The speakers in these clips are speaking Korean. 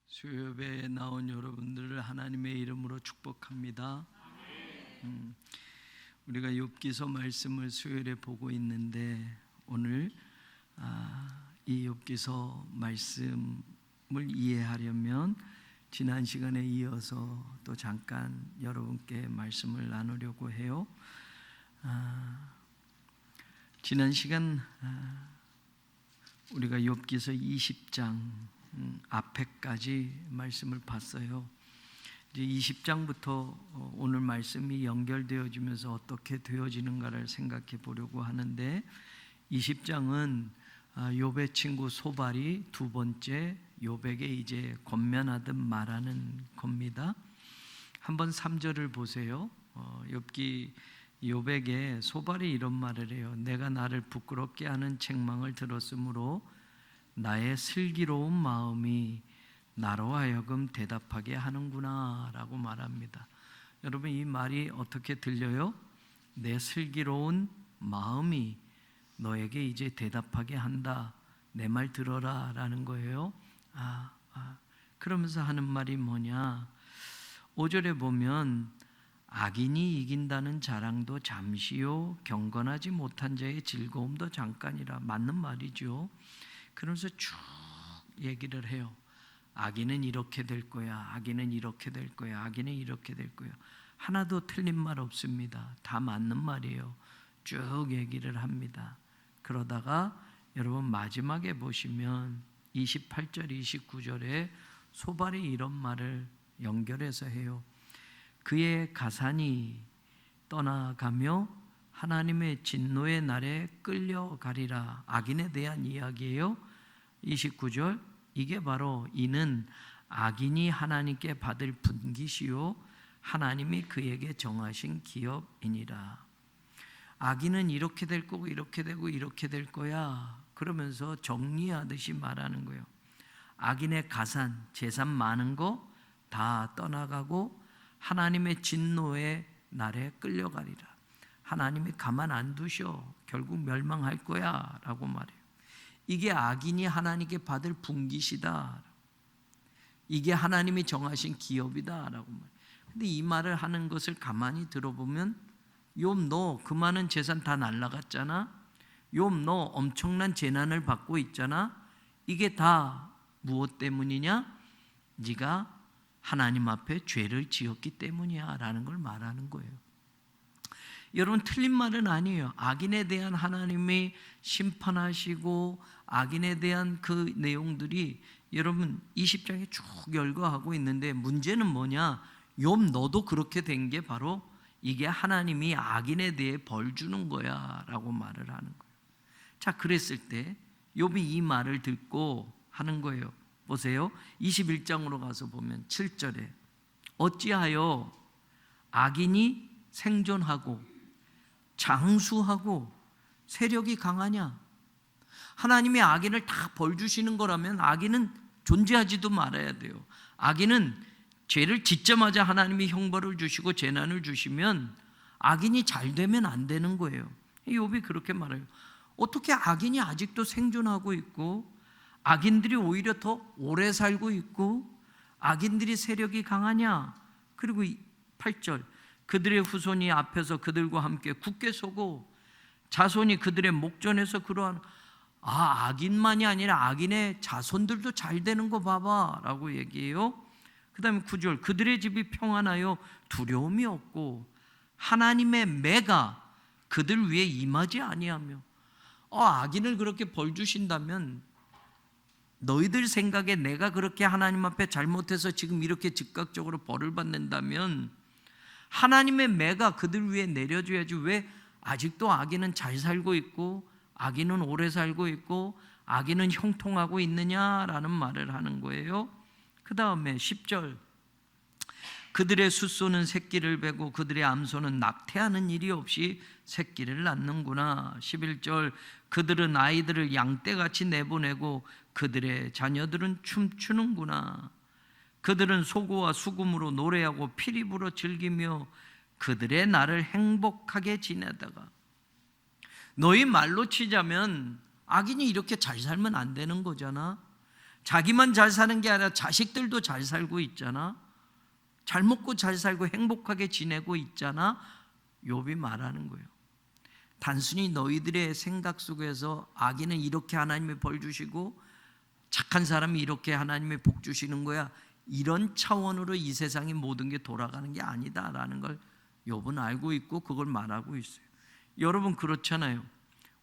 수요예배에 나온 여러분들을 하나님의 이름으로 축복합니다. 우리가 욥기서 말씀을 수요일에 보고 있는데 오늘 이 욥기서 말씀을 이해하려면 지난 시간에 이어서 또 잠깐 여러분께 말씀을 나누려고 해요. 지난 시간 우리가 욥기서 20장 앞에까지 말씀을 봤어요. 이제 20장부터 오늘 말씀이 연결되어지면서 어떻게 되어지는가를 생각해 보려고 하는데, 20장은 욥의 친구 소발이 두 번째 욥에게 이제 권면하듯 말하는 겁니다. 한번 3절을 보세요. 욥에게 소발이 이런 말을 해요. 내가 나를 부끄럽게 하는 책망을 들었으므로 나의 슬기로운 마음이 나로 하여금 대답하게 하는구나 라고 말합니다. 여러분, 이 말이 어떻게 들려요? 내 슬기로운 마음이 너에게 이제 대답하게 한다, 내 말 들어라 라는 거예요. 그러면서 하는 말이 뭐냐, 5절에 보면 악인이 이긴다는 자랑도 잠시요 경건하지 못한 자의 즐거움도 잠깐이라. 맞는 말이죠. 그러면서 쭉 얘기를 해요. 악인은 이렇게 될 거야, 악인은 이렇게 될 거야, 악인은 이렇게 될 거야. 하나도 틀린 말 없습니다. 다 맞는 말이에요. 쭉 얘기를 합니다. 그러다가 여러분 마지막에 보시면 28절 29절에 소발이 이런 말을 연결해서 해요. 그의 가산이 떠나가며 하나님의 진노의 날에 끌려가리라. 악인에 대한 이야기예요. 29절, 이게 바로 이는 악인이 하나님께 받을 분깃이요 하나님이 그에게 정하신 기업이니라. 악인은 이렇게 될 거고 이렇게 되고 이렇게 될 거야, 그러면서 정리하듯이 말하는 거예요. 악인의 가산, 재산 많은 거 다 떠나가고 하나님의 진노의 날에 끌려가리라. 하나님이 가만 안 두셔, 결국 멸망할 거야 라고 말해요. 이게 악인이 하나님께 받을 분깃이다, 이게 하나님이 정하신 기업이다 라고 말해요. 근데 이 말을 하는 것을 가만히 들어보면, 욥 너 그 많은 재산 다 날라갔잖아, 욥 너 엄청난 재난을 받고 있잖아, 이게 다 무엇 때문이냐? 네가 하나님 앞에 죄를 지었기 때문이야 라는 걸 말하는 거예요. 여러분, 틀린 말은 아니에요. 악인에 대한 하나님이 심판하시고 악인에 대한 그 내용들이 여러분 20장에 쭉 열거하고 있는데, 문제는 뭐냐? 욥 너도 그렇게 된 게 바로 이게 하나님이 악인에 대해 벌 주는 거야 라고 말을 하는 거예요. 자, 그랬을 때 욥이 이 말을 듣고 하는 거예요. 보세요. 21장으로 가서 보면 7절에 어찌하여 악인이 생존하고 장수하고 세력이 강하냐? 하나님이 악인을 다 벌 주시는 거라면 악인은 존재하지도 말아야 돼요. 악인은 죄를 짓자마자 하나님이 형벌을 주시고 재난을 주시면 악인이 잘 되면 안 되는 거예요. 욥이 그렇게 말해요. 어떻게 악인이 아직도 생존하고 있고 악인들이 오히려 더 오래 살고 있고 악인들이 세력이 강하냐? 그리고 8절, 그들의 후손이 앞에서 그들과 함께 굳게 서고 자손이 그들의 목전에서 그러한. 악인만이 아니라 악인의 자손들도 잘 되는 거 봐봐 라고 얘기해요. 그 다음에 9절, 그들의 집이 평안하여 두려움이 없고 하나님의 매가 그들 위에 임하지 아니하며. 악인을 그렇게 벌 주신다면, 너희들 생각에 내가 그렇게 하나님 앞에 잘못해서 지금 이렇게 즉각적으로 벌을 받는다면 하나님의 매가 그들 위에 내려줘야지. 왜 아직도 악인은 잘 살고 있고 악인은 오래 살고 있고 악인은 형통하고 있느냐라는 말을 하는 거예요. 그 다음에 10절, 그들의 숫소는 새끼를 베고 그들의 암소는 낙태하는 일이 없이 새끼를 낳는구나. 11절, 그들은 아이들을 양떼같이 내보내고 그들의 자녀들은 춤추는구나. 그들은 소고와 수금으로 노래하고 피리 불어 즐기며 그들의 날을 행복하게 지내다가. 너희 말로 치자면 악인이 이렇게 잘 살면 안 되는 거잖아. 자기만 잘 사는 게 아니라 자식들도 잘 살고 있잖아. 잘 먹고 잘 살고 행복하게 지내고 있잖아. 욥이 말하는 거예요. 단순히 너희들의 생각 속에서 악인은 이렇게 하나님의 벌 주시고 착한 사람이 이렇게 하나님의 복 주시는 거야, 이런 차원으로 이 세상의 모든 게 돌아가는 게 아니다라는 걸 욥은 알고 있고 그걸 말하고 있어요. 여러분 그렇잖아요.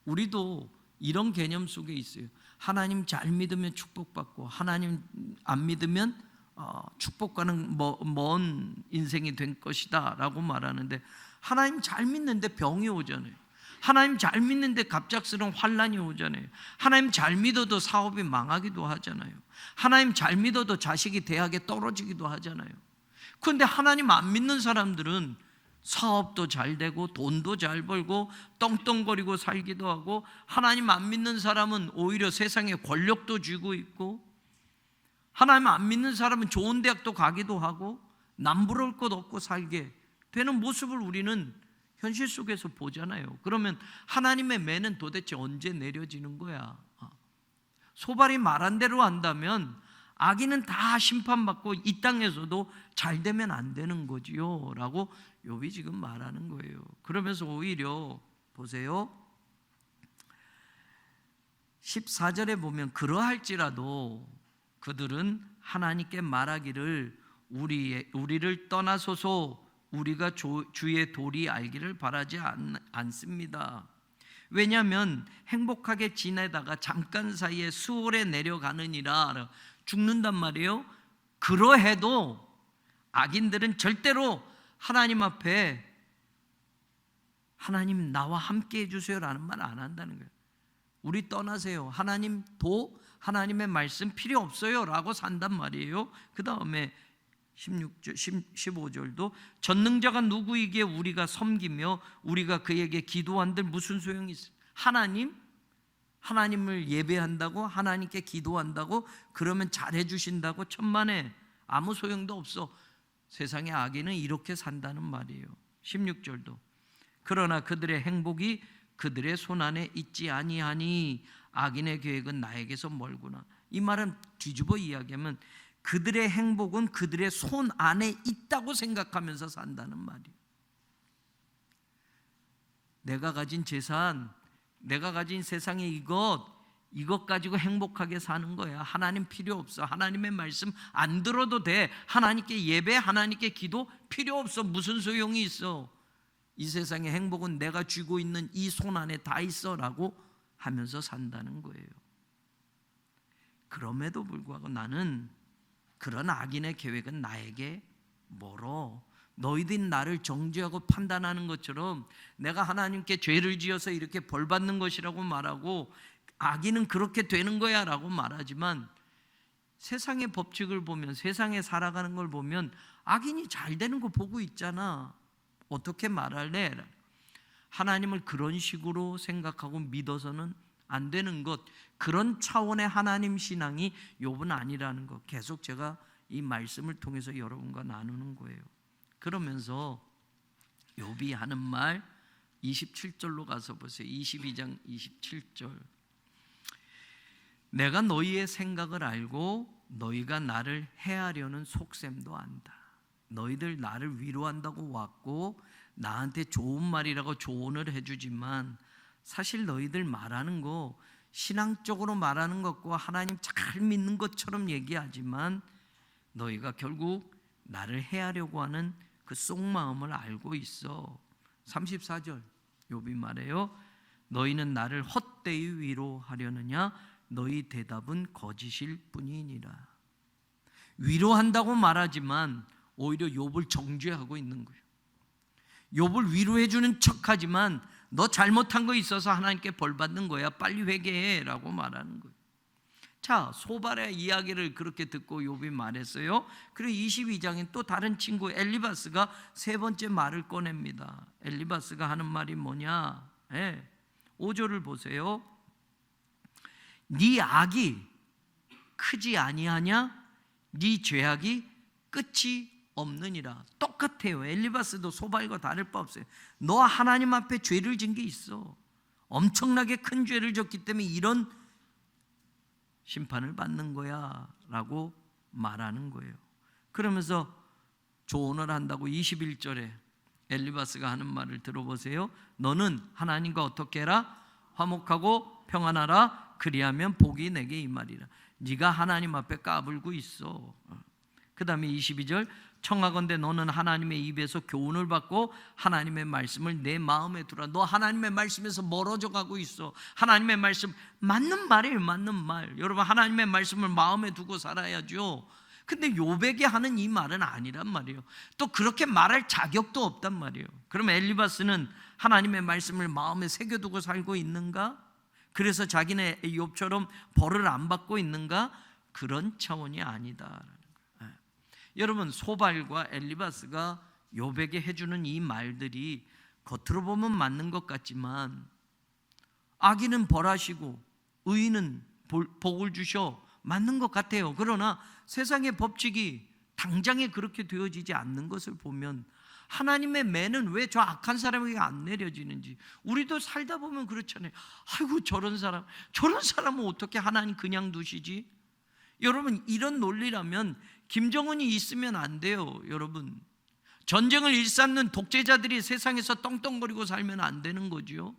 우리도 이런 개념 속에 있어요. 하나님 잘 믿으면 축복받고 하나님 안 믿으면 축복과는 먼 인생이 된 것이다 라고 말하는데, 하나님 잘 믿는데 병이 오잖아요. 하나님 잘 믿는데 갑작스러운 환난이 오잖아요. 하나님 잘 믿어도 사업이 망하기도 하잖아요. 하나님 잘 믿어도 자식이 대학에 떨어지기도 하잖아요. 그런데 하나님 안 믿는 사람들은 사업도 잘 되고 돈도 잘 벌고 떵떵거리고 살기도 하고, 하나님 안 믿는 사람은 오히려 세상에 권력도 쥐고 있고, 하나님 안 믿는 사람은 좋은 대학도 가기도 하고 남부러울 것 없고 살게 되는 모습을 우리는 현실 속에서 보잖아요. 그러면 하나님의 매는 도대체 언제 내려지는 거야? 소발이 말한 대로 한다면 악인은 다 심판받고 이 땅에서도 잘 되면 안 되는 거지요 라고 욥이 지금 말하는 거예요. 그러면서 오히려 보세요, 14절에 보면 그러할지라도 그들은 하나님께 말하기를 우리를 떠나소서, 우리가 주의 도리 알기를 바라지 않습니다. 왜냐하면 행복하게 지내다가 잠깐 사이에 수월에 내려가느니라, 죽는단 말이에요. 그러해도 악인들은 절대로 하나님 앞에 하나님 나와 함께 해주세요라는 말 안 한다는 거예요. 우리 떠나세요, 하나님 하나님의 말씀 필요 없어요 라고 산단 말이에요. 그 다음에 15절도 전능자가 누구이기에 우리가 섬기며 우리가 그에게 기도한들 무슨 소용이 있어요? 하나님을 예배한다고, 하나님께 기도한다고 그러면 잘해 주신다고 천만에 아무 소용도 없어. 세상의 악인은 이렇게 산다는 말이에요. 16절도 그러나 그들의 행복이 그들의 손안에 있지 아니하니 악인의 계획은 나에게서 멀구나. 이 말은 뒤집어 이야기하면 그들의 행복은 그들의 손 안에 있다고 생각하면서 산다는 말이에요. 내가 가진 재산, 내가 가진 세상의 이것 가지고 행복하게 사는 거야. 하나님 필요 없어. 하나님의 말씀 안 들어도 돼. 하나님께 예배, 하나님께 기도 필요 없어. 무슨 소용이 있어? 이 세상의 행복은 내가 쥐고 있는 이 손 안에 다 있어 라고 하면서 산다는 거예요. 그럼에도 불구하고 나는 그런 악인의 계획은 나에게 멀어. 너희들이 나를 정죄하고 판단하는 것처럼 내가 하나님께 죄를 지어서 이렇게 벌 받는 것이라고 말하고 악인은 그렇게 되는 거야 라고 말하지만, 세상의 법칙을 보면, 세상에 살아가는 걸 보면 악인이 잘 되는 거 보고 있잖아. 어떻게 말할래? 하나님을 그런 식으로 생각하고 믿어서는 안 되는 것, 그런 차원의 하나님 신앙이 욥은 아니라는 것, 계속 제가 이 말씀을 통해서 여러분과 나누는 거예요. 그러면서 욥이 하는 말 27절로 가서 보세요. 22장 27절. 내가 너희의 생각을 알고 너희가 나를 해하려는 속셈도 안다. 너희들 나를 위로한다고 왔고 나한테 좋은 말이라고 조언을 해주지만 사실 너희들 말하는 거 신앙적으로 말하는 것과 하나님 잘 믿는 것처럼 얘기하지만 너희가 결국 나를 해하려고 하는 그 속마음을 알고 있어. 34절 욥이 말해요. 너희는 나를 헛되이 위로하려느냐? 너희 대답은 거짓일 뿐이니라. 위로한다고 말하지만 오히려 욥을 정죄하고 있는 거예요. 욥을 위로해 주는 척하지만 너 잘못한 거 있어서 하나님께 벌 받는 거야. 빨리 회개해 라고 말하는 거예요. 자, 소발의 이야기를 그렇게 듣고 욥이 말했어요. 그리고 22장엔 또 다른 친구 엘리바스가 세 번째 말을 꺼냅니다. 엘리바스가 하는 말이 뭐냐? 5절을 보세요. 네 악이 크지 아니하냐? 네 죄악이 끝이 없느니라. 똑같아요. 엘리바스도 소발과 다를 바 없어요. 너 하나님 앞에 죄를 진 게 있어. 엄청나게 큰 죄를 졌기 때문에 이런 심판을 받는 거야 라고 말하는 거예요. 그러면서 조언을 한다고 21절에 엘리바스가 하는 말을 들어보세요. 너는 하나님과 어떻게 해라? 화목하고 평안하라. 그리하면 복이 내게 임하리라. 네가 하나님 앞에 까불고 있어. 그 다음에 22절 청하건대 너는 하나님의 입에서 교훈을 받고 하나님의 말씀을 내 마음에 두라. 너 하나님의 말씀에서 멀어져 가고 있어. 하나님의 말씀 맞는 말이에요. 맞는 말. 여러분 하나님의 말씀을 마음에 두고 살아야죠. 근데 욥에게 하는 이 말은 아니란 말이에요. 또 그렇게 말할 자격도 없단 말이에요. 그럼 엘리바스는 하나님의 말씀을 마음에 새겨두고 살고 있는가? 그래서 자기네 욥처럼 벌을 안 받고 있는가? 그런 차원이 아니다. 여러분 소발과 엘리바스가 욥에게 해주는 이 말들이 겉으로 보면 맞는 것 같지만 악인은 벌하시고 의인은 복을 주셔 맞는 것 같아요. 그러나 세상의 법칙이 당장에 그렇게 되어지지 않는 것을 보면 하나님의 매는 왜 저 악한 사람에게 안 내려지는지 우리도 살다 보면 그렇잖아요. 아이고 저런 사람은 어떻게 하나님 그냥 두시지? 여러분 이런 논리라면 김정은이 있으면 안 돼요. 여러분 전쟁을 일삼는 독재자들이 세상에서 떵떵거리고 살면 안 되는 거죠.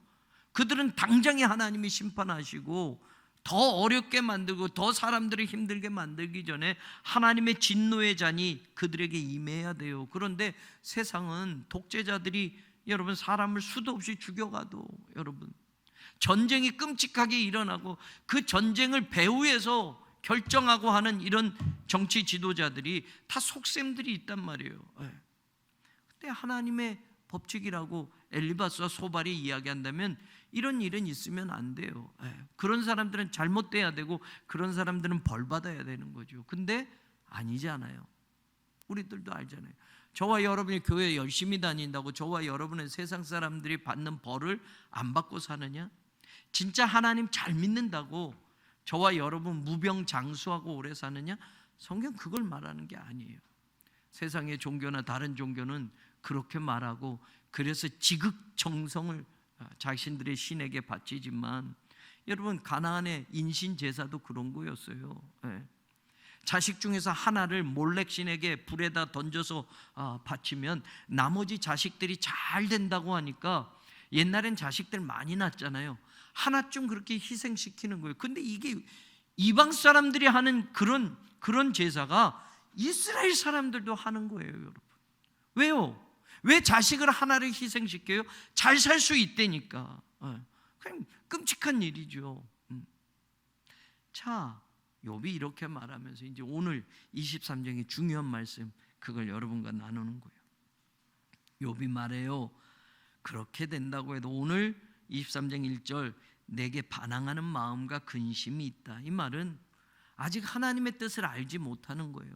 그들은 당장에 하나님이 심판하시고 더 어렵게 만들고 더 사람들을 힘들게 만들기 전에 하나님의 진노의 잔이 그들에게 임해야 돼요. 그런데 세상은 독재자들이 여러분 사람을 수도 없이 죽여가도 여러분 전쟁이 끔찍하게 일어나고 그 전쟁을 배후에서 결정하고 하는 이런 정치 지도자들이 다 속셈들이 있단 말이에요. 근데 하나님의 법칙이라고 엘리바스와 소발이 이야기한다면 이런 일은 있으면 안 돼요. 그런 사람들은 잘못돼야 되고 그런 사람들은 벌 받아야 되는 거죠. 근데 아니잖아요. 우리들도 알잖아요. 저와 여러분이 교회 열심히 다닌다고 저와 여러분은 세상 사람들이 받는 벌을 안 받고 사느냐? 진짜 하나님 잘 믿는다고 저와 여러분 무병장수하고 오래 사느냐? 성경 그걸 말하는 게 아니에요. 세상의 종교나 다른 종교는 그렇게 말하고 그래서 지극정성을 자신들의 신에게 바치지만 여러분 가나안의 인신 제사도 그런 거였어요. 자식 중에서 하나를 몰렉 신에게 불에다 던져서 바치면 나머지 자식들이 잘 된다고 하니까 옛날엔 자식들 많이 낳았잖아요. 하나쯤 그렇게 희생시키는 거예요. 근데 이게 이방 사람들이 하는 그런 제사가 이스라엘 사람들도 하는 거예요, 여러분. 왜요? 왜 자식을 하나를 희생시켜요? 잘 살 수 있다니까. 그냥 끔찍한 일이죠. 자, 욥이 이렇게 말하면서 이제 오늘 23장의 중요한 말씀 그걸 여러분과 나누는 거예요. 욥이 말해요. 그렇게 된다고 해도 오늘 23장 1절 내게 반항하는 마음과 근심이 있다. 이 말은 아직 하나님의 뜻을 알지 못하는 거예요.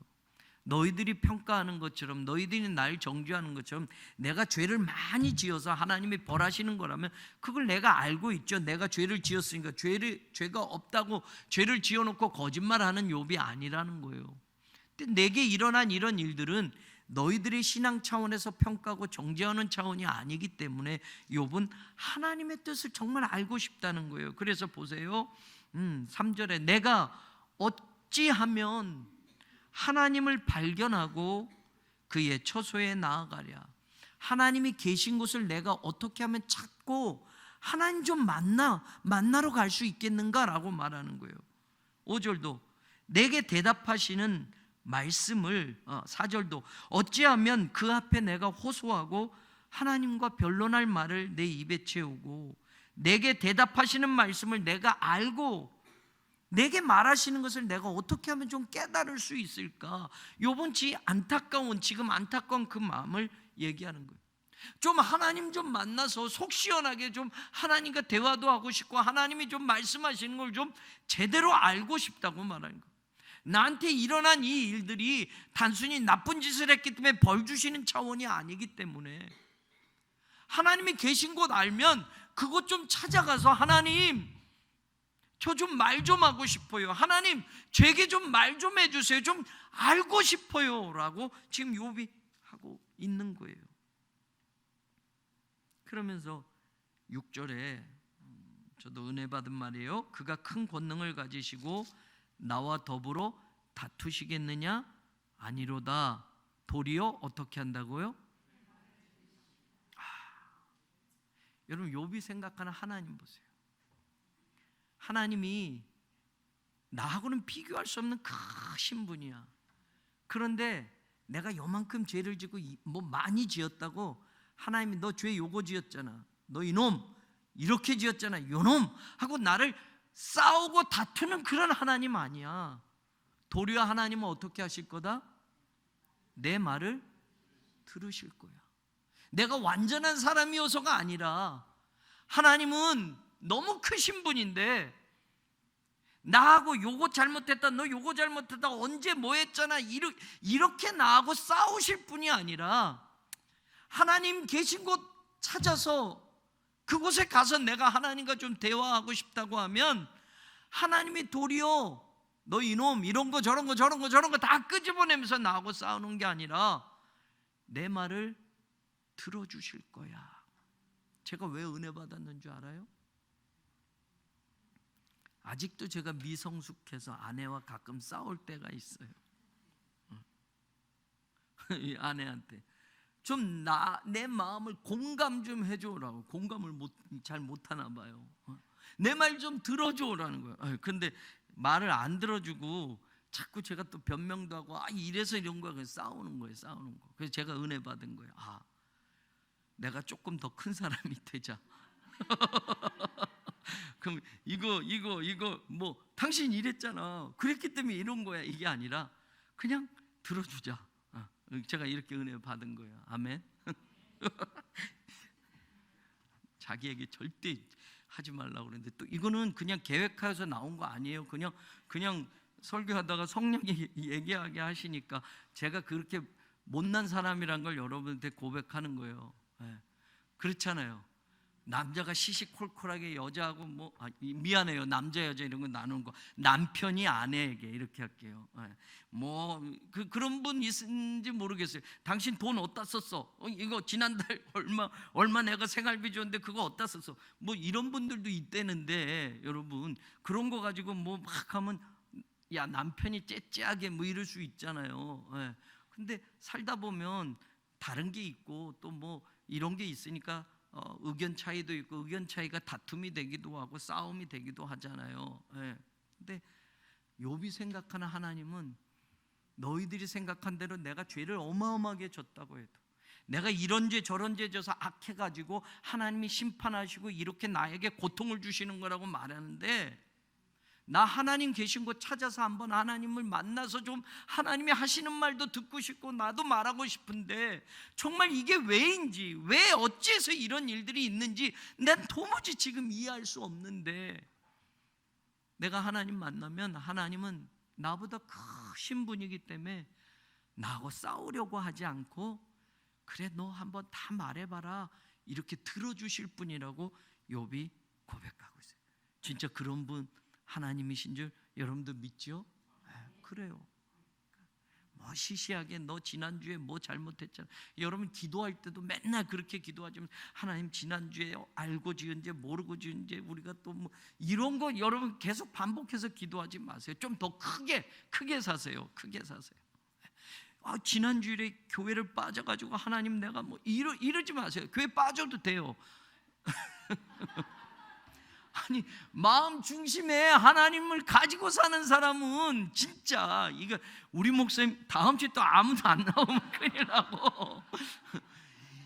너희들이 평가하는 것처럼 너희들이 날 정죄하는 것처럼 내가 죄를 많이 지어서 하나님이 벌하시는 거라면 그걸 내가 알고 있죠. 내가 죄를 지었으니까 죄가 없다고 죄를 지어놓고 거짓말하는 욥이 아니라는 거예요. 근데 내게 일어난 이런 일들은 너희들의 신앙 차원에서 평가하고 정죄하는 차원이 아니기 때문에 욥은 하나님의 뜻을 정말 알고 싶다는 거예요. 그래서 보세요. 3절에 내가 어찌하면 하나님을 발견하고 그의 처소에 나아가랴. 하나님이 계신 곳을 내가 어떻게 하면 찾고 하나님 좀 만나러 갈 수 있겠는가라고 말하는 거예요. 5절도 내게 대답하시는 말씀을 4절도 어찌하면 그 앞에 내가 호소하고 하나님과 변론할 말을 내 입에 채우고 내게 대답하시는 말씀을 내가 알고 내게 말하시는 것을 내가 어떻게 하면 좀 깨달을 수 있을까? 욥은 지금 안타까운 그 마음을 얘기하는 거예요. 좀 하나님 좀 만나서 속 시원하게 좀 하나님과 대화도 하고 싶고 하나님이 좀 말씀하시는 걸 좀 제대로 알고 싶다고 말하는 거예요. 나한테 일어난 이 일들이 단순히 나쁜 짓을 했기 때문에 벌 주시는 차원이 아니기 때문에 하나님이 계신 곳 알면 그곳 좀 찾아가서 하나님 저 좀 말 좀 하고 싶어요. 하나님 제게 좀 말 좀 해주세요. 좀 알고 싶어요 라고 지금 욥이 하고 있는 거예요. 그러면서 6절에 저도 은혜 받은 말이에요. 그가 큰 권능을 가지시고 나와 더불어 다투시겠느냐? 아니로다. 도리어 어떻게 한다고요? 여러분, 욥이 생각하는 하나님 보세요. 하나님이 나하고는 비교할 수 없는 크신 분이야. 그런데 내가 요만큼 죄를 짓고 뭐 많이 지었다고 하나님이 너 죄 요거 지었잖아, 너 이놈 이렇게 지었잖아, 요놈 하고 나를 싸우고 다투는 그런 하나님 아니야. 도리어 하나님은 어떻게 하실 거다? 내 말을 들으실 거야. 내가 완전한 사람이어서가 아니라 하나님은 너무 크신 분인데 나하고 요거 잘못했다, 너 요거 잘못했다, 언제 뭐 했잖아, 이렇게 나하고 싸우실 분이 아니라 하나님 계신 곳 찾아서 그곳에 가서 내가 하나님과 좀 대화하고 싶다고 하면 하나님이 도리어 너 이놈 이런 거 저런 거 저런 거 저런 거 다 끄집어내면서 나하고 싸우는 게 아니라 내 말을 들어주실 거야. 제가 왜 은혜 받았는 줄 알아요? 아직도 제가 미성숙해서 아내와 가끔 싸울 때가 있어요. 이 아내한테 좀 내 마음을 공감 좀 해줘라고. 공감을 잘 못하나 봐요. 내 말 좀 들어줘라는 거예요. 근데 말을 안 들어주고 자꾸 제가 또 변명도 하고 이래서 이런 거야. 싸우는 거예요. 싸우는 거. 그래서 제가 은혜 받은 거예요. 내가 조금 더 큰 사람이 되자. 그럼 이거 뭐 당신 이랬잖아, 그랬기 때문에 이런 거야, 이게 아니라 그냥 들어주자. 제가 이렇게 은혜 받은 거예요. 아멘. 자기에게 절대 하지 말라고 그러는데 또 이거는 그냥 계획해서 나온 거 아니에요. 그냥 설교하다가 성령이 얘기하게 하시니까 제가 그렇게 못난 사람이란 걸 여러분한테 고백하는 거예요. 그렇잖아요. 남자가 시시콜콜하게 여자하고 미안해요, 남자 여자 이런 거 나누는 거 남편이 아내에게 이렇게 할게요. 그런 분 있는지 모르겠어요. 당신 돈 어디다 썼어? 이거 지난달 얼마 내가 생활비 줬는데 그거 어디다 썼어? 이런 분들도 있대는데 여러분, 그런 거 가지고 막 하면 야 남편이 째째하게 이럴 수 있잖아요. 근데 살다 보면 다른 게 있고 또 이런 게 있으니까 의견 차이도 있고 의견 차이가 다툼이 되기도 하고 싸움이 되기도 하잖아요. 근데 욥이 생각하는 하나님은 너희들이 생각한 대로 내가 죄를 어마어마하게 졌다고 해도, 내가 이런 죄 저런 죄 져서 악해가지고 하나님이 심판하시고 이렇게 나에게 고통을 주시는 거라고 말하는데, 나 하나님 계신 곳 찾아서 한번 하나님을 만나서 좀 하나님이 하시는 말도 듣고 싶고 나도 말하고 싶은데 정말 이게 왜인지, 왜 어찌해서 이런 일들이 있는지 난 도무지 지금 이해할 수 없는데, 내가 하나님 만나면 하나님은 나보다 크신 분이기 때문에 나하고 싸우려고 하지 않고 그래 너 한번 다 말해봐라 이렇게 들어주실 분이라고 욥이 고백하고 있어요. 진짜 그런 분 하나님이신 줄 여러분도 믿죠? 그래요. 시시하게 너 지난주에 뭐 잘못했잖아. 여러분 기도할 때도 맨날 그렇게 기도하지만 하나님 지난주에 알고 지은 죄 모르고 지은 죄 우리가 또 이런 거 여러분 계속 반복해서 기도하지 마세요. 좀 더 크게 사세요. 크게 사세요. 지난주에 교회를 빠져가지고 하나님 내가 이러지 마세요. 교회 빠져도 돼요. 아니 마음 중심에 하나님을 가지고 사는 사람은 진짜 이거 우리 목사님 다음 주에 또 아무도 안 나오면 큰일 나고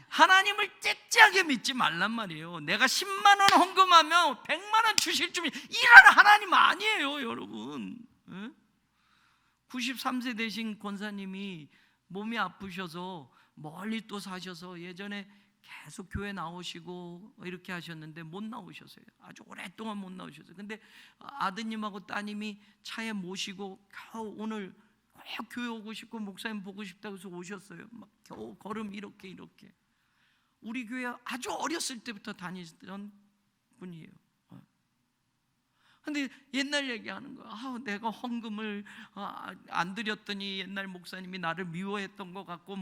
하나님을 째째하게 믿지 말란 말이에요. 내가 10만 원 헌금하면 100만 원 주실 줄 일하는 하나님 아니에요, 여러분. 93세 되신 권사님이 몸이 아프셔서 멀리 또 사셔서 예전에 계속 교회 나오시고 이렇게 하셨는데 못 나오셨어요. 아주 오랫동안 못 나오셨어요. 근데 아드님하고 따님이 차에 모시고 겨우 오늘 꼭 교회 오고 싶고 목사님 보고 싶다고 해서 오셨어요. 막 겨우 걸음 이렇게 우리 교회 아주 어렸을 때부터 다니던 분이에요. 근데 옛날 얘기하는 거야. 내가 헌금을 안 드렸더니 옛날 목사님이 나를 미워했던 것 같고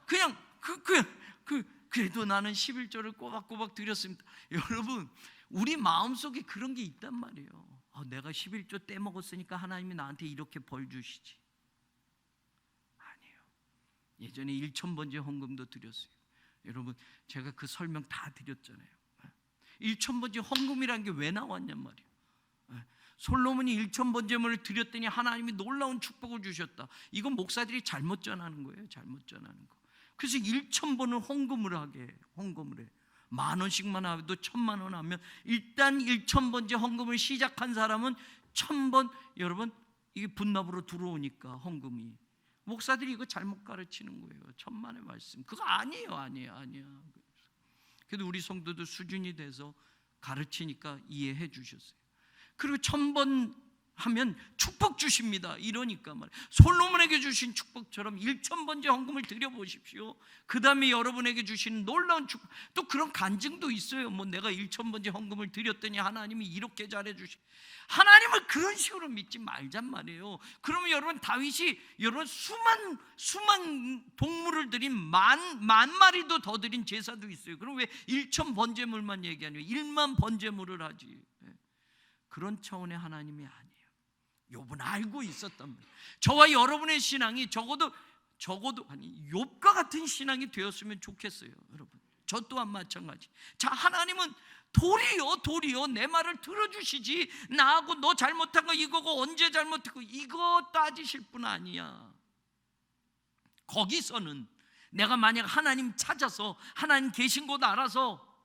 그냥 그래도 나는 11조를 꼬박꼬박 드렸습니다. 여러분 우리 마음속에 그런 게 있단 말이에요. 내가 11조 떼먹었으니까 하나님이 나한테 이렇게 벌 주시지. 아니에요. 예전에 1,000번째 헌금도 드렸어요. 여러분, 제가 그 설명 다 드렸잖아요. 1,000번째 헌금이라는 게 왜 나왔냔 말이에요. 솔로몬이 1,000번째물을 드렸더니 하나님이 놀라운 축복을 주셨다. 이건 목사들이 잘못 전하는 거예요. 잘못 전하는 거. 그래서 1,000번을 헌금을 하게, 헌금을 해. 10,000원씩만 하도 1,000만 원 하면 일단 1,000번째 헌금을 시작한 사람은 1,000번, 여러분, 이게 분납으로 들어오니까 헌금이. 목사들이 이거 잘못 가르치는 거예요. 천만의 말씀. 그거 아니에요. 그래도 우리 성도들 수준이 돼서 가르치니까 이해해 주셨어요. 그리고 1,000번 하면 축복 주십니다. 이러니까 말이에요. 솔로몬에게 주신 축복처럼 1,000번째 헌금을 드려보십시오. 그 다음에 여러분에게 주시는 놀라운 축복. 또 그런 간증도 있어요. 내가 1,000번째 헌금을 드렸더니 하나님이 이렇게 잘해주시. 하나님을 그런 식으로 믿지 말잔 말이에요. 그러면 여러분, 다윗이 여러분 수만 동물을 드린 만 마리도 더 드린 제사도 있어요. 그럼 왜 1,000번제물만 얘기하냐? 1만 번제물을 하지. 그런 차원의 하나님이 아니에요. 욥은 알고 있었단 말이에요. 저와 여러분의 신앙이 적어도 욥과 같은 신앙이 되었으면 좋겠어요. 여러분, 저 또한 마찬가지. 자, 하나님은 도리어 내 말을 들어주시지, 나하고 너 잘못한 거 이거고 언제 잘못했고 이거 따지실 분 아니야. 거기서는 내가 만약 하나님 찾아서 하나님 계신 곳 알아서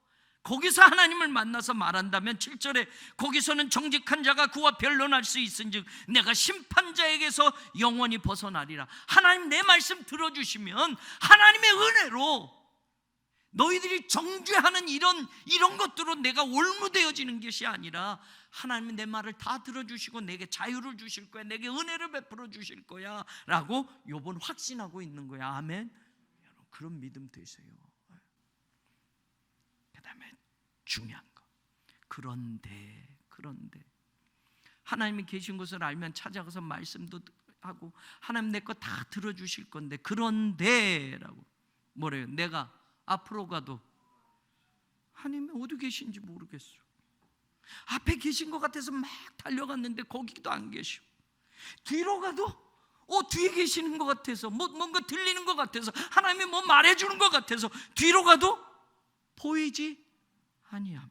거기서 하나님을 만나서 말한다면 7절에 거기서는 정직한 자가 그와 변론할 수 있은즉 내가 심판자에게서 영원히 벗어나리라. 하나님 내 말씀 들어주시면 하나님의 은혜로 너희들이 정죄하는 이런 것들로 내가 올무되어지는 것이 아니라 하나님은 내 말을 다 들어주시고 내게 자유를 주실 거야, 내게 은혜를 베풀어 주실 거야 라고 욥은 확신하고 있는 거야. 아멘. 그런 믿음 되세요. 그 다음에 중요한 거, 그런데 하나님이 계신 것을 알면 찾아가서 말씀도 하고 하나님 내 거 다 들어주실 건데, 그런데 라고 뭐래요? 내가 앞으로 가도 하나님이 어디 계신지 모르겠어. 앞에 계신 것 같아서 막 달려갔는데 거기도 안 계시고, 뒤로 가도 뒤에 계시는 것 같아서 뭔가 들리는 것 같아서 하나님이 뭐 말해주는 것 같아서 뒤로 가도 보이지 아니하며,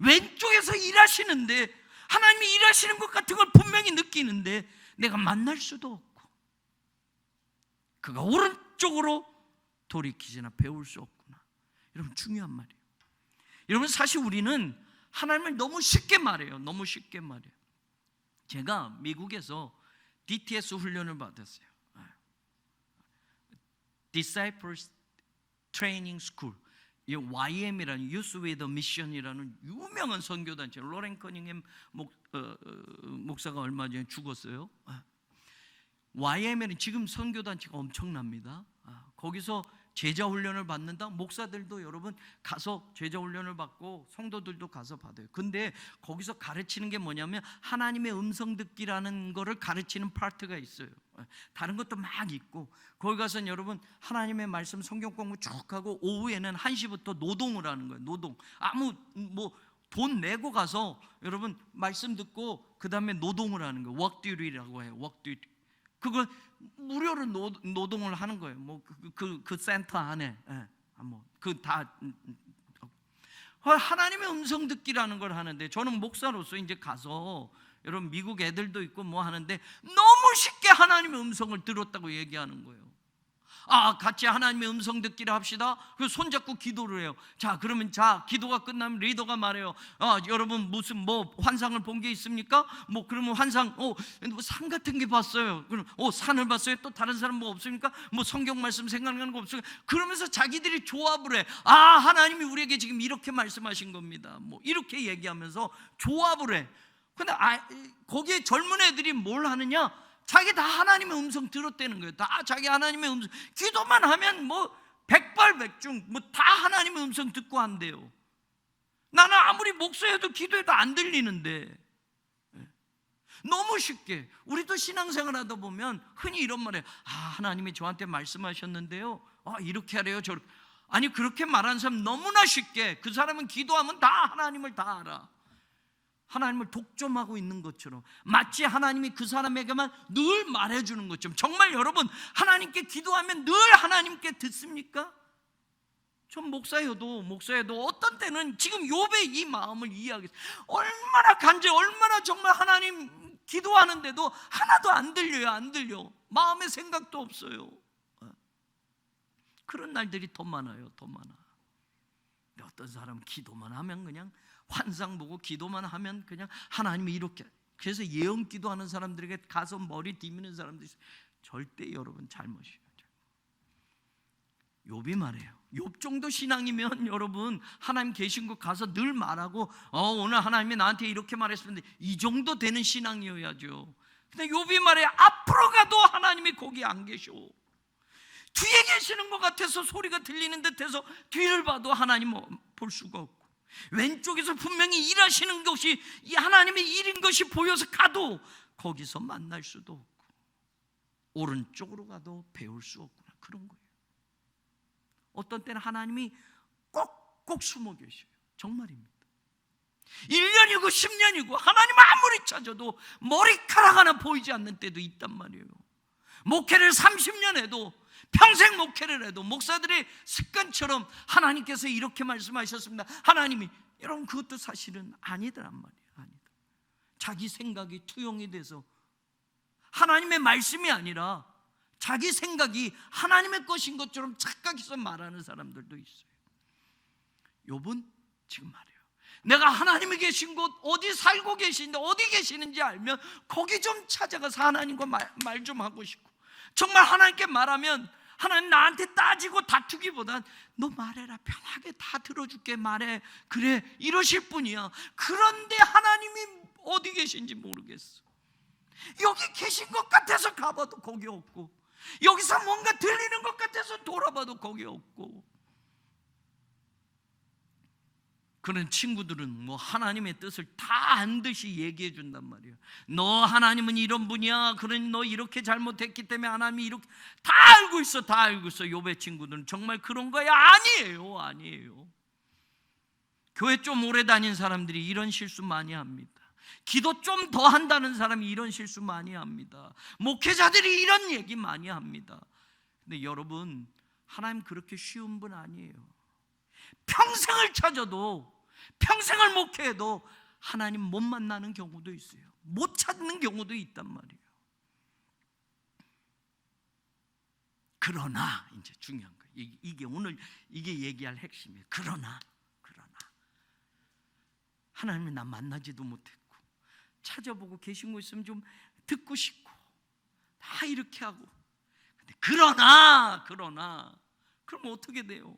왼쪽에서 일하시는데 하나님이 일하시는 것 같은 걸 분명히 느끼는데 내가 만날 수도 없고, 그가 오른쪽으로 돌이키지나 배울 수 없구나. 여러분, 중요한 말이에요. 여러분, 사실 우리는 하나님을 너무 쉽게 말해요. 너무 쉽게 말해요. 제가 미국에서 DTS 훈련을 받았어요. Disciples Training School, YM이라는 Youth with a Mission이라는 유명한 선교단체, 로렌 커닝햄 목사가 얼마 전에 죽었어요. YM에는 지금 선교단체가 엄청납니다. 거기서 제자 훈련을 받는다. 목사들도 여러분 가서 제자 훈련을 받고 성도들도 가서 받아요. 근데 거기서 가르치는 게 뭐냐면 하나님의 음성 듣기라는 거를 가르치는 파트가 있어요. 다른 것도 막 있고, 거기 가서는 여러분 하나님의 말씀 성경 공부 쭉 하고 오후에는 1시부터 노동을 하는 거예요. 노동. 돈 내고 가서 여러분 말씀 듣고 그 다음에 노동을 하는 거예요. workduty라고 해요. workduty. 그걸 무료로 노동을 하는 거예요. 그 센터 안에 다 하나님의 음성 듣기라는 걸 하는데, 저는 목사로서 이제 가서 여러분 미국 애들도 있고 하는데 너무 쉽게 하나님의 음성을 들었다고 얘기하는 거예요. 같이 하나님의 음성 듣기를 합시다. 그 손잡고 기도를 해요. 자, 그러면 기도가 끝나면 리더가 말해요. 여러분 무슨 환상을 본 게 있습니까? 그러면 환상, 산 같은 게 봤어요. 그럼 산을 봤어요. 또 다른 사람 없습니까? 성경 말씀 생각나는 거 없어요? 그러면서 자기들이 조합을 해. 하나님이 우리에게 지금 이렇게 말씀하신 겁니다. 이렇게 얘기하면서 조합을 해. 근데 거기에 젊은 애들이 뭘 하느냐? 자기 다 하나님의 음성 들었다는 거예요. 다 자기 하나님의 음성, 기도만 하면 백발백중 다 하나님의 음성 듣고 한대요. 나는 아무리 목소리해도 기도해도 안 들리는데, 너무 쉽게. 우리도 신앙생활 하다 보면 흔히 이런 말 해요. 하나님이 저한테 말씀하셨는데요, 이렇게 하래요, 저렇게. 아니 그렇게 말하는 사람 너무나 쉽게 그 사람은 기도하면 다 하나님을 다 알아. 하나님을 독점하고 있는 것처럼 마치 하나님이 그 사람에게만 늘 말해주는 것처럼 정말 여러분 하나님께 기도하면 늘 하나님께 듣습니까? 전 목사여도 어떤 때는 지금 욥의 이 마음을 이해하겠어요. 얼마나 얼마나 정말 하나님 기도하는데도 하나도 안 들려요. 안 들려. 마음의 생각도 없어요. 그런 날들이 더 많아요. 더 많아. 근데 어떤 사람은 기도만 하면 그냥 환상 보고 기도만 하면 그냥 하나님이 이렇게, 그래서 예언 기도하는 사람들에게 가서 머리 디미는 사람들이 있어요. 절대 여러분 잘못이에요. 욥이 말해요. 욥 정도 신앙이면 여러분 하나님 계신 곳 가서 늘 말하고 오늘 하나님이 나한테 이렇게 말했었는데 이 정도 되는 신앙이어야죠. 근데 욥이 말해요. 앞으로 가도 하나님이 거기 안 계셔. 뒤에 계시는 것 같아서 소리가 들리는 듯해서 뒤를 봐도 하나님 볼 수가 없고, 왼쪽에서 분명히 일하시는 것이 이 하나님의 일인 것이 보여서 가도 거기서 만날 수도 없고, 오른쪽으로 가도 배울 수 없구나, 그런 거예요. 어떤 때는 하나님이 꼭 숨어 계셔요. 정말입니다. 1년이고 10년이고 하나님 아무리 찾아도 머리카락 하나 보이지 않는 때도 있단 말이에요. 목회를 30년 해도, 평생 목회를 해도 목사들의 습관처럼 하나님께서 이렇게 말씀하셨습니다. 하나님이, 여러분 그것도 사실은 아니더란 말이에요. 아니다. 자기 생각이 투영이 돼서 하나님의 말씀이 아니라 자기 생각이 하나님의 것인 것처럼 착각해서 말하는 사람들도 있어요. 욥은 지금 말해요. 내가 하나님이 계신 곳, 어디 살고 계신데 어디 계시는지 알면 거기 좀 찾아가서 하나님과 말 좀 하고 싶고, 정말 하나님께 말하면 하나님 나한테 따지고 다투기보단 너 말해라, 편하게 다 들어줄게, 말해, 그래, 이러실 뿐이야. 그런데 하나님이 어디 계신지 모르겠어. 여기 계신 것 같아서 가봐도 거기 없고, 여기서 뭔가 들리는 것 같아서 돌아봐도 거기 없고. 그런 친구들은 뭐 하나님의 뜻을 다 안 듯이 얘기해 준단 말이에요. 너 하나님은 이런 분이야, 그러니 너 이렇게 잘못했기 때문에 하나님이 이렇게, 다 알고 있어, 다 알고 있어. 욥의 친구들은 정말 그런 거야? 아니에요. 교회 좀 오래 다닌 사람들이 이런 실수 많이 합니다. 기도 좀 더 한다는 사람이 이런 실수 많이 합니다. 목회자들이 이런 얘기 많이 합니다. 근데 여러분, 하나님 그렇게 쉬운 분 아니에요. 평생을 찾아도, 평생을 목회해도 하나님 못 만나는 경우도 있어요. 못 찾는 경우도 있단 말이에요. 그러나 이제 중요한 거예요. 이게 오늘 이게 얘기할 핵심이에요. 그러나 하나님이 나 만나지도 못했고, 찾아보고 계신 거 있으면 좀 듣고 싶고, 다 이렇게 하고, 근데 그러나 그럼 어떻게 돼요?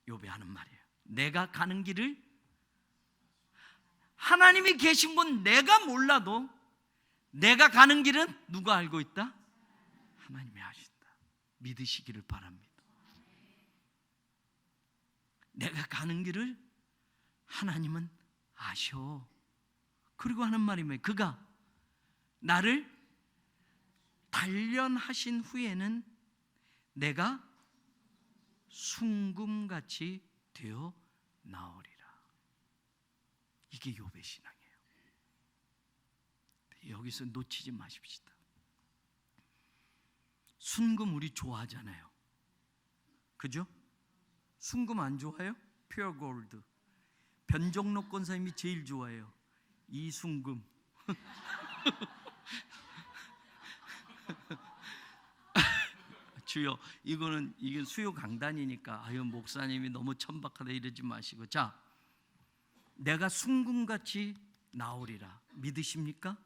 욥이 하는 말이에요. 내가 가는 길을, 하나님이 계신 곳 내가 몰라도 내가 가는 길은 누가 알고 있다? 하나님이 아신다. 믿으시기를 바랍니다. 내가 가는 길을 하나님은 아셔. 그리고 하는 말이 뭐예요? 그가 나를 단련하신 후에는 내가 순금같이 되어 나오리라. 이게 욥의 신앙이에요. 여기서 놓치지 마십시다. 순금 우리 좋아하잖아요. 그죠? 순금 안 좋아해요? 퓨어 골드. 변종록 권사님이 제일 좋아해요. 이 순금. 주여, 이게 수요 강단이니까 아유 목사님이 너무 천박하다 이러지 마시고, 자, 내가 순금같이 나오리라. 믿으십니까?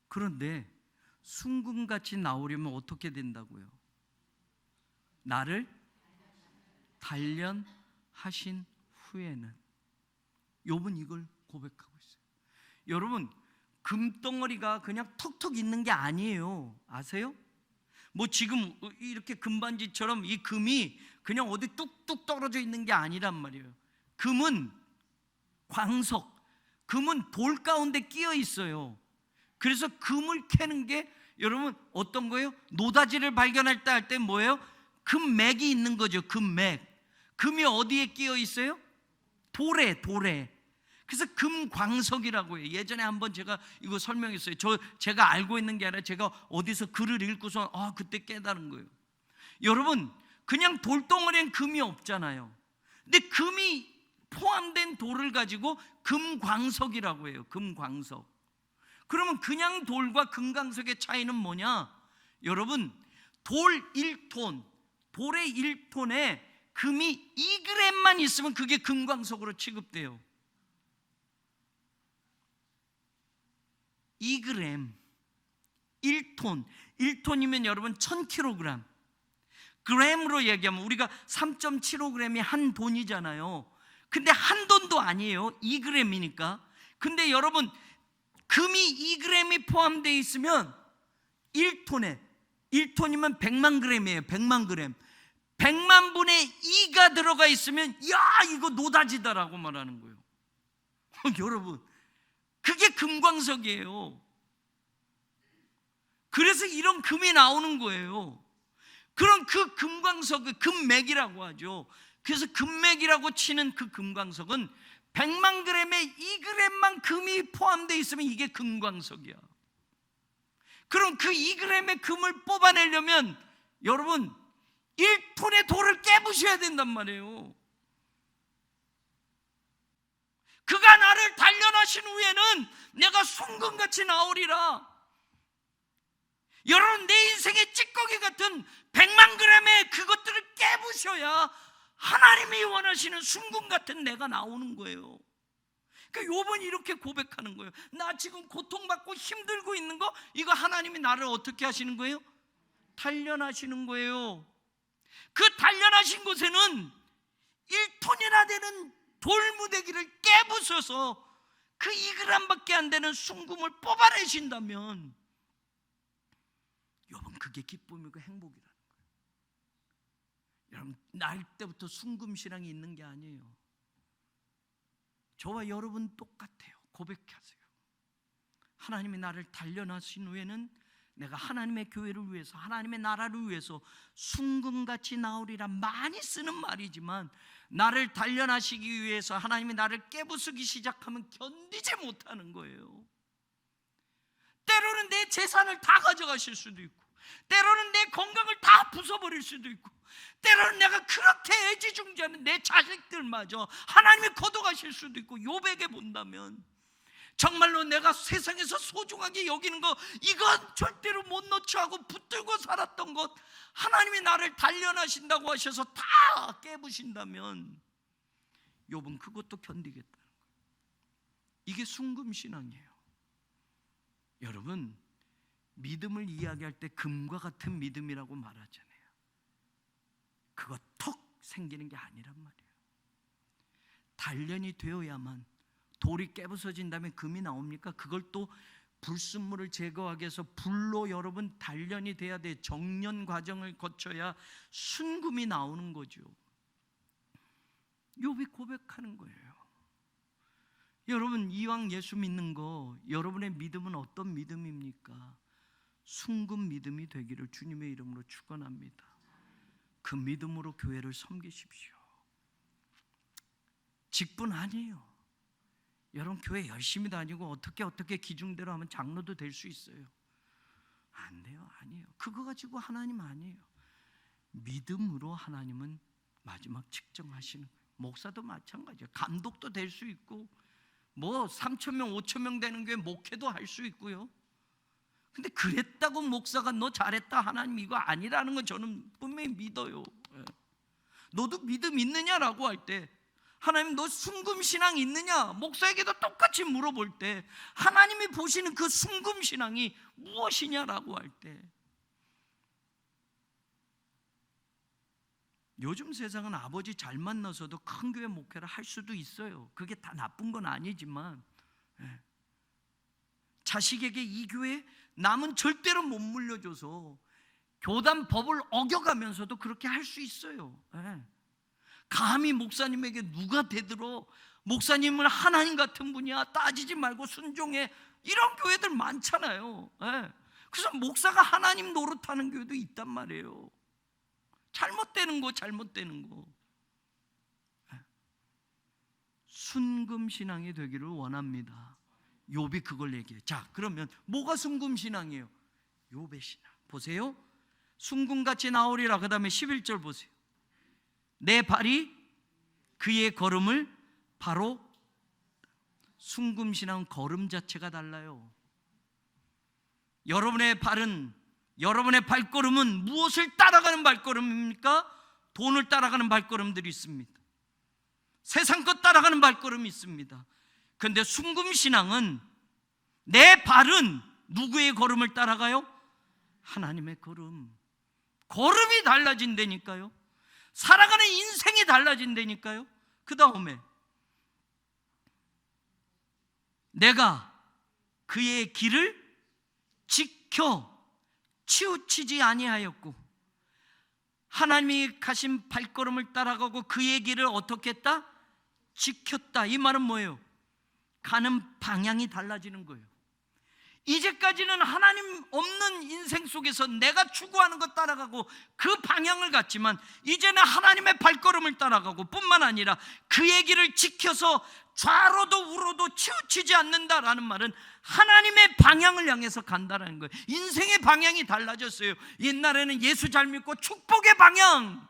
그런데 순금같이 나오려면 어떻게 된다고요? 나를 단련하신 후에는. 욥은 이걸 고백하고 있어요. 여러분, 금덩어리가 그냥 턱턱 있는 게 아니에요. 아세요? 뭐 지금 이렇게 금반지처럼 이 금이 그냥 어디 뚝뚝 떨어져 있는 게 아니란 말이에요. 금은 광석, 금은 돌 가운데 끼어 있어요. 그래서 금을 캐는 게 여러분 어떤 거예요? 노다지를 발견할 때 뭐예요? 금맥이 있는 거죠. 금맥. 금이 어디에 끼어 있어요? 돌에. 그래서 금광석이라고 해요. 예전에 한번 제가 이거 설명했어요. 제가 알고 있는 게 아니라 제가 어디서 글을 읽고서 그때 깨달은 거예요. 여러분, 그냥 돌덩어리엔 금이 없잖아요. 근데 금이 포함된 돌을 가지고 금광석이라고 해요. 금광석. 그러면 그냥 돌과 금광석의 차이는 뭐냐? 여러분, 돌 1톤, 돌의 1톤에 금이 2g만 있으면 그게 금광석으로 취급돼요. 2g, 1톤. 1톤이면 여러분 1000kg. gram으로 얘기하면 우리가 3.75g이 한 돈이잖아요. 근데 한 돈도 아니에요. 2g이니까. 근데 여러분, 금이 2g이 포함되어 있으면 1톤이면 100만 g이에요. 100만 g. 100만 분의 2가 들어가 있으면 이거 노다지다라고 말하는 거예요. 여러분, 그게 금광석이에요. 그래서 이런 금이 나오는 거예요. 그럼 그 금광석을 금맥이라고 하죠. 그래서 금맥이라고 치는 그 금광석은 100만 g에 2g만 금이 포함되어 있으면 이게 금광석이야. 그럼 그 2g의 금을 뽑아내려면 여러분 1톤의 돌을 깨부셔야 된단 말이에요. 그가 나를 단련하신 후에는 내가 순금같이 나오리라. 여러분, 내 인생의 찌꺼기 같은 100만 g의 그것들을 깨부셔야 하나님이 원하시는 순금 같은 내가 나오는 거예요. 그러니까 욥은 이렇게 고백하는 거예요. 나 지금 고통받고 힘들고 있는 거, 이거 하나님이 나를 어떻게 하시는 거예요? 단련하시는 거예요. 그 단련하신 곳에는 1톤이나 되는 돌무대기를 깨부숴서 그 2g밖에 안 되는 순금을 뽑아내신다면 여러분, 그게 기쁨이고 행복이라는 거예요. 여러분, 날 때부터 순금신앙이 있는 게 아니에요. 저와 여러분 똑같아요. 고백하세요. 하나님이 나를 단련하신 후에는 내가 하나님의 교회를 위해서, 하나님의 나라를 위해서 순금같이 나오리라. 많이 쓰는 말이지만 나를 단련하시기 위해서 하나님이 나를 깨부수기 시작하면 견디지 못하는 거예요. 때로는 내 재산을 다 가져가실 수도 있고, 때로는 내 건강을 다 부숴버릴 수도 있고, 때로는 내가 그렇게 애지중지하는 내 자식들마저 하나님이 거둬가실 수도 있고. 욥에게 본다면 정말로 내가 세상에서 소중하게 여기는 거, 이건 절대로 못 놓쳐 하고 붙들고 살았던 것, 하나님이 나를 단련하신다고 하셔서 다 깨부신다면 욥은 그것도 견디겠다는 거예요. 이게 순금신앙이에요. 여러분, 믿음을 이야기할 때 금과 같은 믿음이라고 말하잖아요. 그거 턱 생기는 게 아니란 말이에요. 단련이 되어야만. 돌이 깨부서진 다음에 금이 나옵니까? 그걸 또 불순물을 제거하기 위해서 불로 여러분 단련이 돼야 돼. 정련 과정을 거쳐야 순금이 나오는 거죠. 욥이 고백하는 거예요. 여러분, 이왕 예수 믿는 거, 여러분의 믿음은 어떤 믿음입니까? 순금 믿음이 되기를 주님의 이름으로 축원합니다. 그 믿음으로 교회를 섬기십시오. 직분 아니에요. 여러분, 교회 열심히 다니고 어떻게 기중대로 하면 장로도 될 수 있어요. 안 돼요. 아니에요. 그거 가지고 하나님 아니에요. 믿음으로 하나님은 마지막 측정하시는 거예요. 목사도 마찬가지예요. 감독도 될 수 있고, 뭐 3,000명 5,000명 되는 교회 목회도 할 수 있고요. 근데 그랬다고 목사가 너 잘했다, 하나님 이거 아니라는 건 저는 분명히 믿어요. 너도 믿음 있느냐라고 할 때, 하나님 너 순금신앙 있느냐? 목사에게도 똑같이 물어볼 때 하나님이 보시는 그 순금신앙이 무엇이냐라고 할 때, 요즘 세상은 아버지 잘 만나서도 큰 교회 목회를 할 수도 있어요. 그게 다 나쁜 건 아니지만, 자식에게 이 교회 남은 절대로 못 물려줘서 교단 법을 어겨가면서도 그렇게 할 수 있어요. 감히 목사님에게 누가 대들어, 목사님은 하나님 같은 분이야, 따지지 말고 순종해, 이런 교회들 많잖아요. 그래서 목사가 하나님 노릇하는 교회도 있단 말이에요. 잘못되는 거. 순금신앙이 되기를 원합니다. 욥이 그걸 얘기해요. 자, 그러면 뭐가 순금신앙이에요? 욥의 신앙 보세요. 순금같이 나오리라. 그 다음에 11절 보세요. 내 발이 그의 걸음을 바로. 순금신앙은 걸음 자체가 달라요. 여러분의 발걸음은 무엇을 따라가는 발걸음입니까? 돈을 따라가는 발걸음들이 있습니다. 세상 것 따라가는 발걸음이 있습니다. 그런데 순금신앙은 내 발은 누구의 걸음을 따라가요? 하나님의 걸음이 달라진다니까요. 살아가는 인생이 달라진다니까요. 그 다음에 내가 그의 길을 지켜 치우치지 아니하였고, 하나님이 가신 발걸음을 따라가고 그의 길을 어떻게 했다? 지켰다. 이 말은 뭐예요? 가는 방향이 달라지는 거예요. 이제까지는 하나님 없는 인생 속에서 내가 추구하는 것 따라가고 그 방향을 갔지만, 이제는 하나님의 발걸음을 따라가고 뿐만 아니라 그의 길을 지켜서 좌로도 우로도 치우치지 않는다라는 말은 하나님의 방향을 향해서 간다는 거예요. 인생의 방향이 달라졌어요. 옛날에는 예수 잘 믿고 축복의 방향,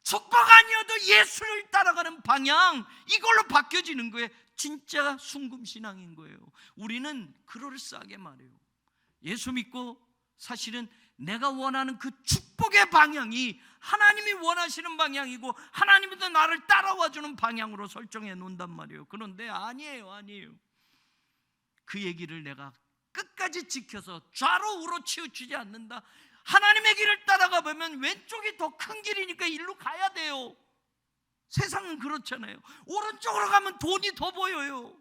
축복 아니어도 예수를 따라가는 방향, 이걸로 바뀌어지는 거예요. 진짜 순금신앙인 거예요. 우리는 그럴싸하게 말해요. 예수 믿고 사실은 내가 원하는 그 축복의 방향이 하나님이 원하시는 방향이고, 하나님도 나를 따라와주는 방향으로 설정해 놓는단 말이에요. 그런데 아니에요. 그 얘기를 내가 끝까지 지켜서 좌로 우로 치우치지 않는다. 하나님의 길을 따라가 보면 왼쪽이 더 큰 길이니까 일로 가야 돼요. 세상은 그렇잖아요. 오른쪽으로 가면 돈이 더 보여요.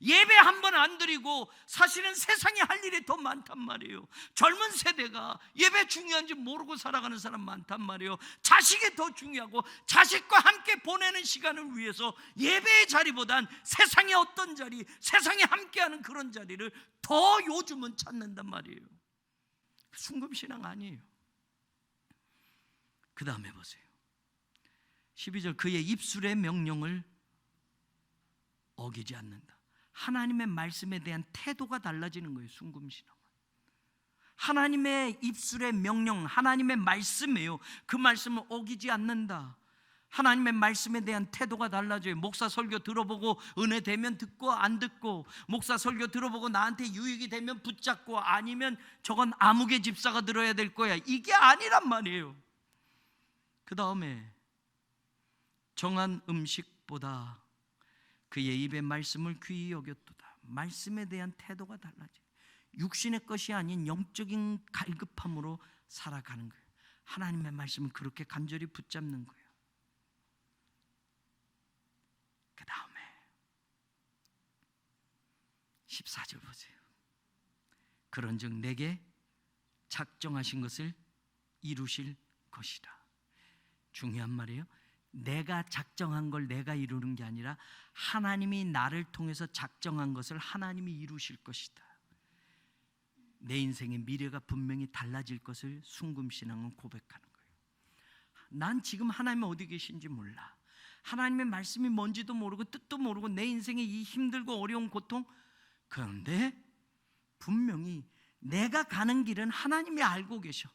예배 한 번 안 드리고 사실은 세상에 할 일이 더 많단 말이에요. 젊은 세대가 예배 중요한지 모르고 살아가는 사람 많단 말이에요. 자식이 더 중요하고, 자식과 함께 보내는 시간을 위해서 예배의 자리보단 세상의 어떤 자리, 세상에 함께하는 그런 자리를 더 요즘은 찾는단 말이에요. 순금신앙 아니에요. 그 다음에 보세요. 12절, 그의 입술의 명령을 어기지 않는다. 하나님의 말씀에 대한 태도가 달라지는 거예요. 순금신앙은 하나님의 입술의 명령, 하나님의 말씀이에요. 그 말씀을 어기지 않는다. 하나님의 말씀에 대한 태도가 달라져요. 목사 설교 들어보고 은혜 되면 듣고, 안 듣고, 목사 설교 들어보고 나한테 유익이 되면 붙잡고, 아니면 저건 아무개 집사가 들어야 될 거야, 이게 아니란 말이에요. 그 다음에 정한 음식보다 그의 입의 말씀을 귀히 여겼도다. 말씀에 대한 태도가 달라져요. 육신의 것이 아닌 영적인 갈급함으로 살아가는 거예요. 하나님의 말씀을 그렇게 간절히 붙잡는 거예요. 그 다음에 14절 보세요. 그런즉 내게 작정하신 것을 이루실 것이라. 중요한 말이에요. 내가 작정한 걸 내가 이루는 게 아니라 하나님이 나를 통해서 작정한 것을 하나님이 이루실 것이다. 내 인생의 미래가 분명히 달라질 것을 순금신앙은 고백하는 거예요. 난 지금 하나님 어디 계신지 몰라. 하나님의 말씀이 뭔지도 모르고 뜻도 모르고 내 인생의 이 힘들고 어려운 고통, 그런데 분명히 내가 가는 길은 하나님이 알고 계셔.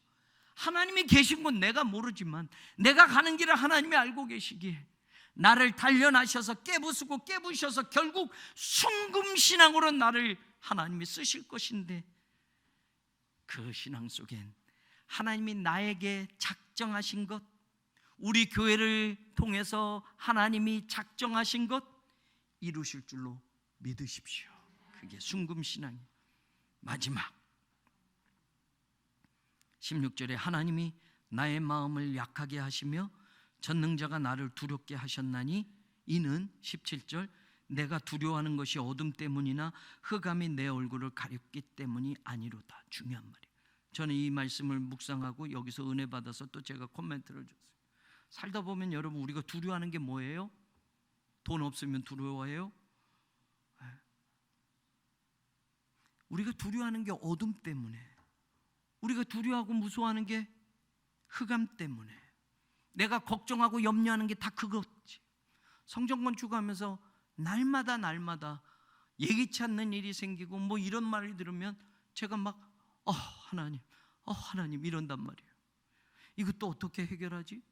하나님이 계신 건 내가 모르지만 내가 가는 길을 하나님이 알고 계시기에 나를 단련하셔서 깨부셔서 결국 순금신앙으로 나를 하나님이 쓰실 것인데, 그 신앙 속엔 하나님이 나에게 작정하신 것, 우리 교회를 통해서 하나님이 작정하신 것 이루실 줄로 믿으십시오. 그게 순금신앙이에요. 마지막 16절에 하나님이 나의 마음을 약하게 하시며 전능자가 나를 두렵게 하셨나니 이는 17절 내가 두려워하는 것이 어둠 때문이나 흑암이 내 얼굴을 가렸기 때문이 아니로다. 중요한 말이에요. 저는 이 말씀을 묵상하고 여기서 은혜 받아서 또 제가 코멘트를 줬어요. 살다 보면 여러분, 우리가 두려워하는 게 뭐예요? 돈 없으면 두려워해요? 우리가 두려워하는 게 어둠 때문에, 우리가 두려워하고 무서워하는 게 흑암 때문에 내가 걱정하고 염려하는 게 다 그거지. 성전 건축하면서 날마다 예기치 않는 일이 생기고 뭐 이런 말을 들으면 제가 막 하나님 이런단 말이에요. 이거 또 어떻게 해결하지?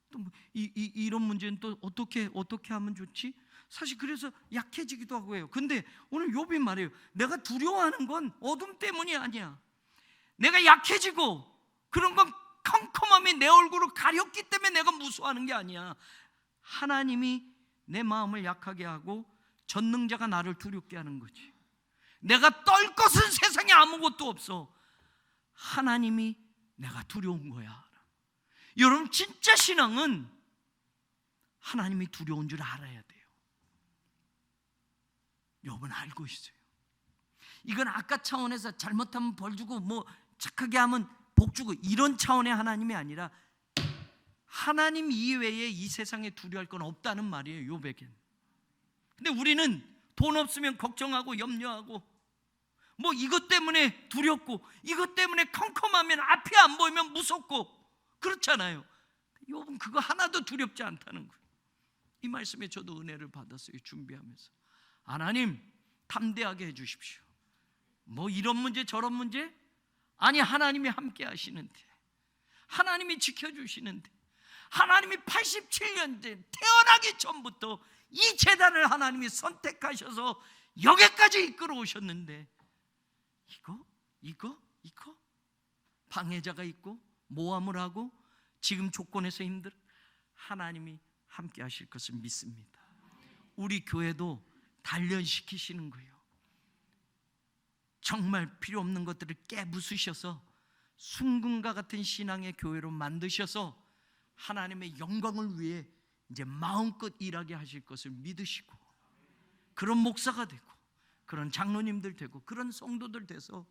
또 뭐 이런 문제는 또 어떻게 하면 좋지? 사실 그래서 약해지기도 하고 해요. 근데 오늘 욥이 말해요. 내가 두려워하는 건 어둠 때문이 아니야. 내가 약해지고 그런 건 컴컴함이 내 얼굴을 가렸기 때문에 내가 무서워하는 게 아니야. 하나님이 내 마음을 약하게 하고 전능자가 나를 두렵게 하는 거지. 내가 떨 것은 세상에 아무것도 없어. 하나님이 내가 두려운 거야. 여러분, 진짜 신앙은 하나님이 두려운 줄 알아야 돼요. 욥은 알고 있어요. 이건 아까 차원에서 잘못하면 벌 주고 뭐 착하게 하면 복 주고 이런 차원의 하나님이 아니라 하나님 이외에 이 세상에 두려워할 건 없다는 말이에요, 욥에겐. 근데 우리는 돈 없으면 걱정하고 염려하고 뭐 이것 때문에 두렵고 이것 때문에 컴컴하면 앞이 안 보이면 무섭고 그렇잖아요. 욥은 그거 하나도 두렵지 않다는 거예요. 이 말씀에 저도 은혜를 받았어요. 준비하면서 하나님 담대하게 해주십시오. 뭐 이런 문제 저런 문제? 아니, 하나님이 함께 하시는데, 하나님이 지켜주시는데, 하나님이 87년째 태어나기 전부터 이 재단을 하나님이 선택하셔서 여기까지 이끌어 오셨는데 이거 방해자가 있고 모함을 하고 지금 조건에서 힘들어. 하나님이 함께 하실 것을 믿습니다. 우리 교회도 단련시키시는 거예요. 정말 필요 없는 것들을 깨부수셔서 순금과 같은 신앙의 교회로 만드셔서 하나님의 영광을 위해 이제 마음껏 일하게 하실 것을 믿으시고, 그런 목사가 되고 그런 장로님들 되고 그런 성도들 돼서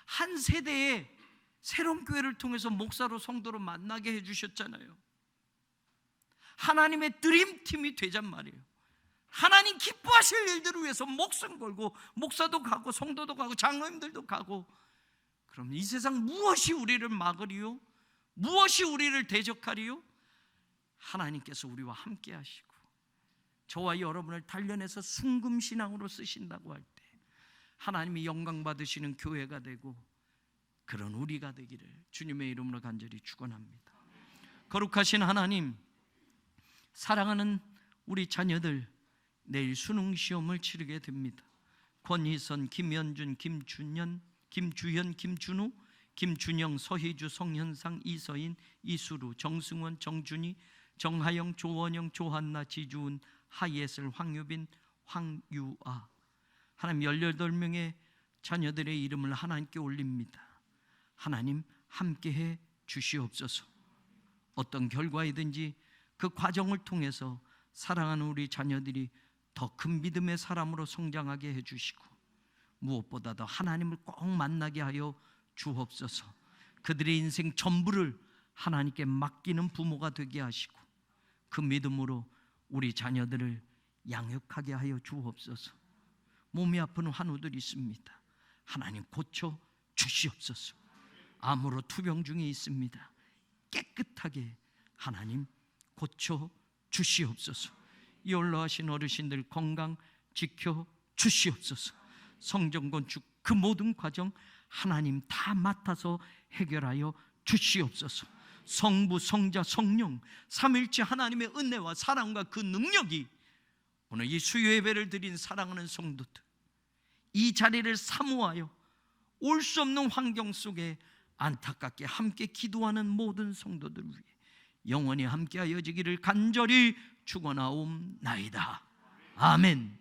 한 세대에 새로운 교회를 통해서 목사로 성도로 만나게 해주셨잖아요. 하나님의 드림팀이 되잔 말이에요. 하나님 기뻐하실 일들을 위해서 목숨 걸고 목사도 가고 성도도 가고 장로님들도 가고. 그럼 이 세상 무엇이 우리를 막으리요? 무엇이 우리를 대적하리요? 하나님께서 우리와 함께 하시고 저와 여러분을 단련해서 순금신앙으로 쓰신다고 할 때 하나님이 영광 받으시는 교회가 되고 그런 우리가 되기를 주님의 이름으로 간절히 축원합니다. 거룩하신 하나님, 사랑하는 우리 자녀들 내일 수능 시험을 치르게 됩니다. 권희선, 김현준, 김주현, 김준우, 김준영, 서희주, 성현상, 이서인, 이수루, 정승원, 정준희, 정하영, 조원영, 조한나, 지주은, 하예슬, 황유빈, 황유아, 하나님 18명의 자녀들의 이름을 하나님께 올립니다. 하나님 함께해 주시옵소서. 어떤 결과이든지 그 과정을 통해서 사랑하는 우리 자녀들이 더 큰 믿음의 사람으로 성장하게 해주시고 무엇보다도 하나님을 꼭 만나게 하여 주옵소서. 그들의 인생 전부를 하나님께 맡기는 부모가 되게 하시고 그 믿음으로 우리 자녀들을 양육하게 하여 주옵소서. 몸이 아픈 환우들이 있습니다. 하나님 고쳐 주시옵소서. 암으로 투병 중에 있습니다. 깨끗하게 하나님 고쳐 주시옵소서. 연로하신 어르신들 건강 지켜 주시옵소서. 성전 건축 그 모든 과정 하나님 다 맡아서 해결하여 주시옵소서. 성부, 성자, 성령 삼일째 하나님의 은혜와 사랑과 그 능력이 오늘 이 수요 예배를 드린 사랑하는 성도들, 이 자리를 사모하여 올 수 없는 환경 속에 안타깝게 함께 기도하는 모든 성도들 위해 영원히 함께하여 지기를 간절히 축원하옵나이다. 아멘.